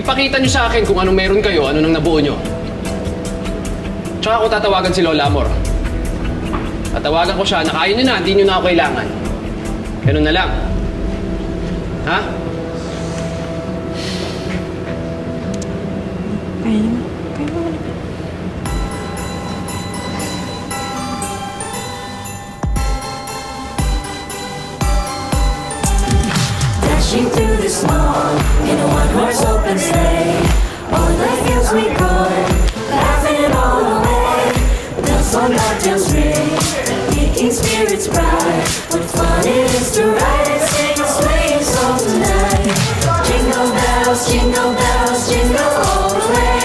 Ipakita nyo sa akin kung anong meron kayo, ano nang nabuo nyo. Tsaka ako tatawagan si Lola Amor. Tatawagan ko siya, nakain nyo na, hindi nyo na ako kailangan. Ganun na lang. Ha? Kaya naman. Kaya naman. Dashing through the snow in a one-horse open sleigh. O'er the fields we go, laughing all the way. Bells on bobtails ring, making spirits bright. What fun it is to ride and sing a sleighing song tonight. Jingle bells, jingle all the way.